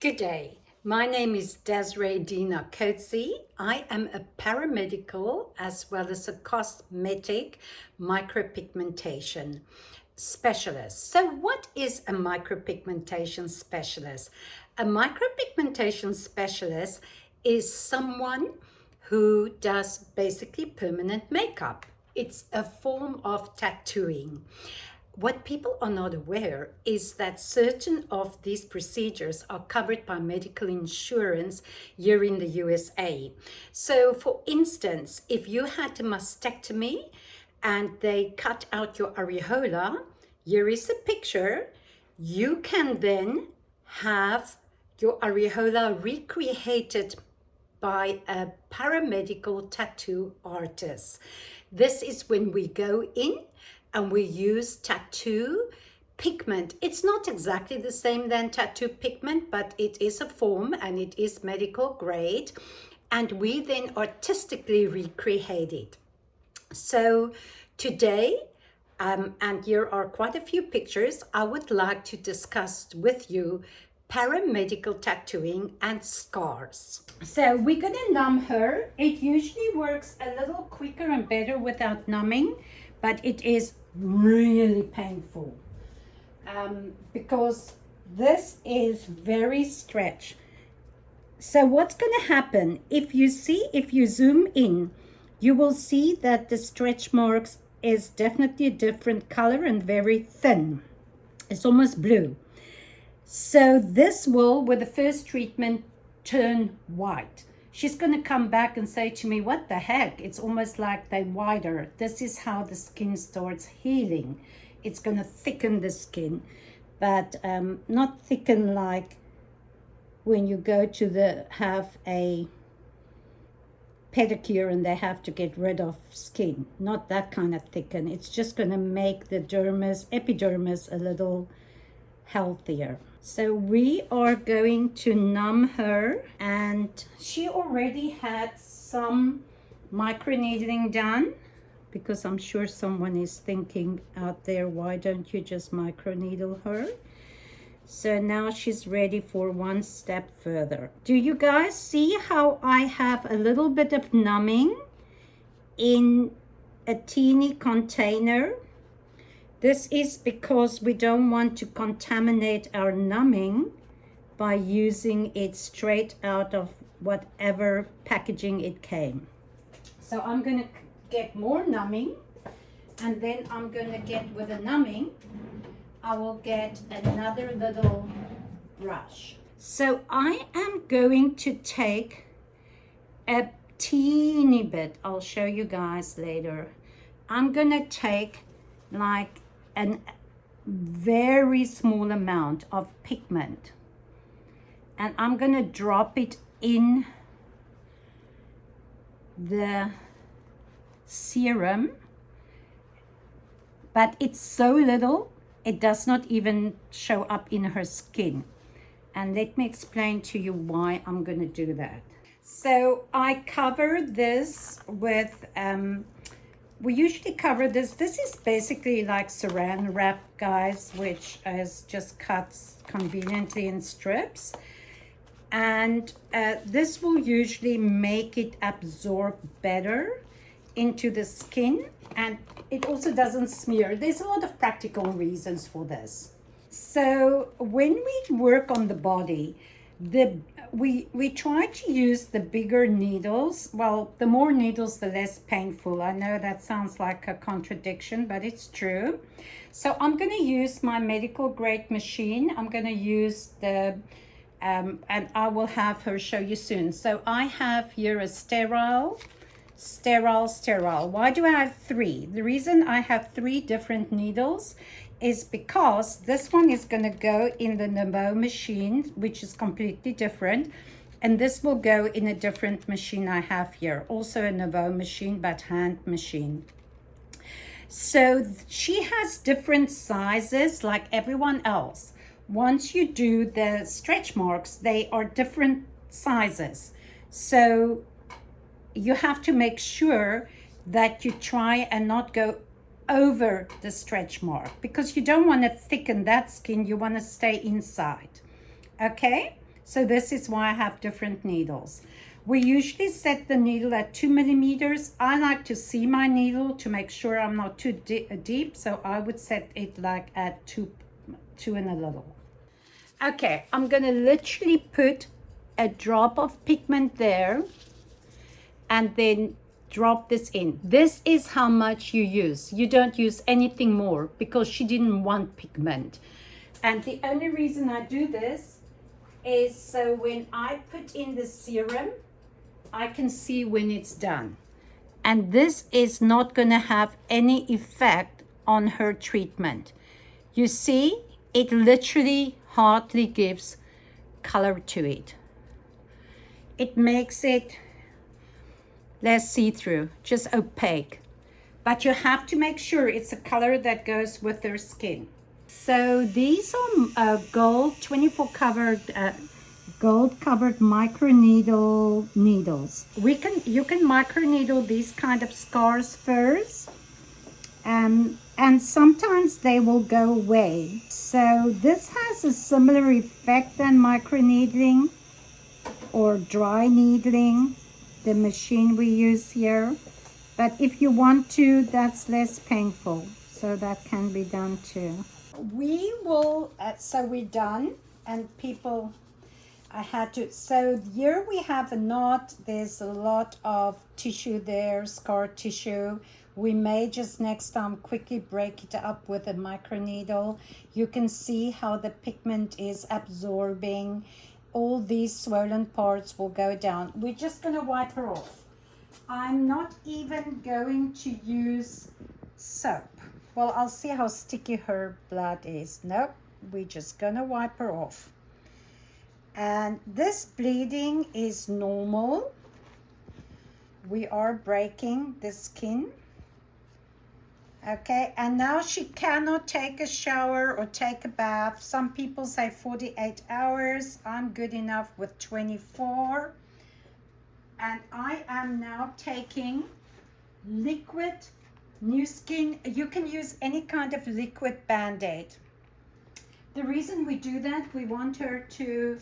Good day. My name is Desiree Dina Coetzee. I am a paramedical as well as a cosmetic micropigmentation specialist. So, what is a micropigmentation specialist? A micropigmentation specialist is someone who does basically permanent makeup. It's a form of tattooing. What people are not aware is that certain of these procedures are covered by medical insurance here in the USA. So, for instance, if you had a mastectomy and they cut out your areola, here is a picture. You can then have your areola recreated by a paramedical tattoo artist. This is when we go in and we use tattoo pigment. It's not exactly the same than tattoo pigment, but it is a form and it is medical grade. And we then artistically recreate it. So today, and here are quite a few pictures, I would like to discuss with you paramedical tattooing and scars. So we're gonna numb her. It usually works a little quicker and better without numbing, but it is really painful because this is very stretched. So what's gonna happen, if you zoom in, you will see that the stretch marks is definitely a different color and very thin. It's almost blue. So this will, with the first treatment, turn white. She's going to come back and say to me, what the heck? It's almost like they're wider. This is how the skin starts healing. It's going to thicken the skin, but not thicken like when you go to have a pedicure and they have to get rid of skin. Not that kind of thicken. It's just going to make the epidermis a little healthier. So we are going to numb her, and she already had some microneedling done, because I'm sure someone is thinking out there, why don't you just microneedle her? So now she's ready for one step further. Do you guys see how I have a little bit of numbing in a teeny container? This is because we don't want to contaminate our numbing by using it straight out of whatever packaging it came. So I'm going to get more numbing, and then I'm going to get, with the numbing, I will get another little brush. So I am going to take a teeny bit, I'll show you guys later. I'm going to take like a very small amount of pigment, and I'm going to drop it in the serum, but it's so little it does not even show up in her skin. And let me explain to you why I'm going to do that. So I cover this with we usually cover this. This is basically like saran wrap, guys, which is just cut conveniently in strips. And this will usually make it absorb better into the skin, and it also doesn't smear. There's a lot of practical reasons for this. So when we work on the body, we try to use the bigger needles. Well, the more needles, the less painful. I know that sounds like a contradiction, but it's true. So I'm going to use my medical grade machine. I'm going to use the, and I will have her show you soon. So I have here a sterile. Why do I have three? The reason I have three different needles is because this one is going to go in the Nouveau machine, which is completely different, and this will go in a different machine I have here, also a Nouveau machine, but hand machine. So she has different sizes like everyone else. Once you do the stretch marks, they are different sizes. So you have to make sure that you try and not go over the stretch mark, because you don't want to thicken that skin. You want to stay inside. Okay, So this is why I have different needles. We usually set the needle at 2 millimeters. I like to see my needle to make sure I'm not too deep. So I would set it like at two and a little. Okay, I'm gonna literally put a drop of pigment there and then drop this in. This is how much you use. You don't use anything more because she didn't want pigment. And the only reason I do this is so when I put in the serum, I can see when it's done. And this is not going to have any effect on her treatment. You see, it literally hardly gives color to it. It makes it less see-through, just opaque. But you have to make sure it's a color that goes with their skin. So these are gold 24 covered gold covered microneedle needles. You can microneedle these kind of scars first, and sometimes they will go away. So this has a similar effect than microneedling or dry needling, the machine we use here. But if you want to, that's less painful, so that can be done too. We will, so we're done, and people, I had to, so here we have a knot. There's a lot of tissue there, scar tissue. We may just next time quickly break it up with a microneedle. You can see how the pigment is absorbing. All these swollen parts will go down. We're just gonna wipe her off. I'm not even going to use soap. Well, I'll see how sticky her blood is. Nope, we're just gonna wipe her off. And this bleeding is normal. We are breaking the skin. Okay, and now she cannot take a shower or take a bath. Some people say 48 hours. I'm good enough with 24. And I am now taking liquid new skin. You can use any kind of liquid band-aid. The reason we do that, we want her to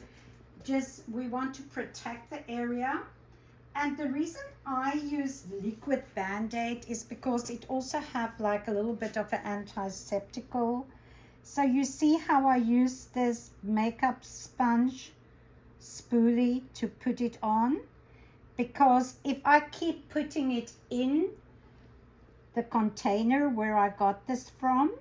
we want to protect the area. And the reason I use liquid band-aid is because it also have like a little bit of an antiseptical. So you see how I use this makeup sponge spoolie to put it on? Because if I keep putting it in the container where I got this from,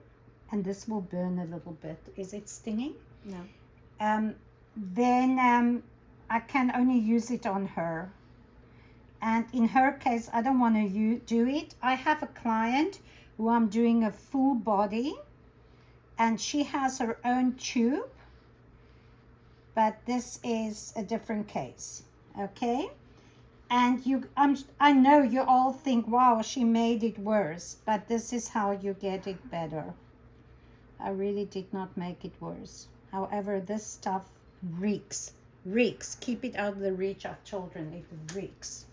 and this will burn a little bit. Is it stinging? No. Then I can only use it on her. And in her case, I don't want to do it. I have a client who I'm doing a full body, and she has her own tube, but this is a different case, okay? And I know you all think, wow, she made it worse, but this is how you get it better. I really did not make it worse. However, this stuff reeks. Keep it out of the reach of children. It reeks.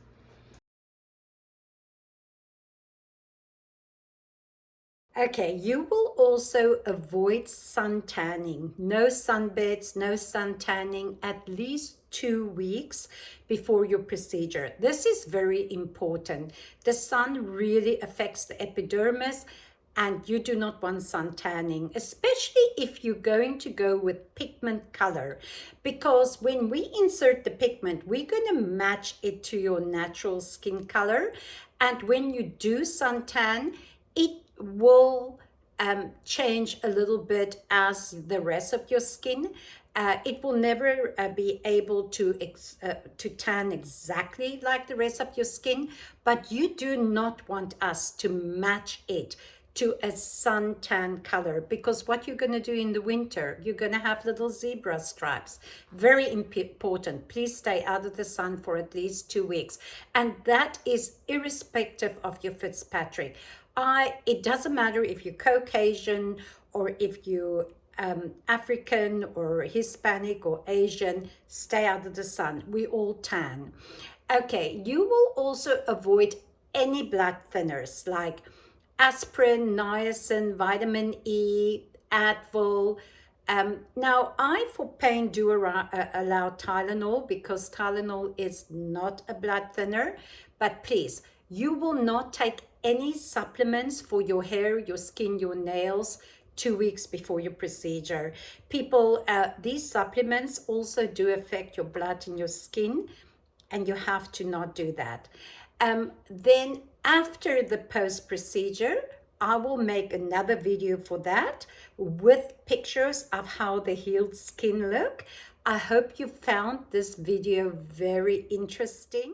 Okay, you will also avoid sun tanning. No sunbeds, no sun tanning, at least 2 weeks before your procedure. This is very important. The sun really affects the epidermis, and you do not want sun tanning, especially if you're going to go with pigment color, because when we insert the pigment, we're going to match it to your natural skin color. And when you do suntan, it will change a little bit as the rest of your skin. It will never be able to tan exactly like the rest of your skin, but you do not want us to match it to a suntan color, because what you're going to do in the winter, you're going to have little zebra stripes. Very important. Please stay out of the sun for at least 2 weeks. And that is irrespective of your Fitzpatrick. It doesn't matter if you're Caucasian or if you're African or Hispanic or Asian, stay out of the sun. We all tan. Okay, you will also avoid any blood thinners like aspirin, niacin, vitamin E, Advil, Now, I for pain do allow Tylenol because Tylenol is not a blood thinner, but please, you will not take any supplements for your hair, your skin, your nails 2 weeks before your procedure. People, these supplements also do affect your blood and your skin, and you have to not do that. Then after the post procedure, I will make another video for that with pictures of how the healed skin look. I hope you found this video very interesting.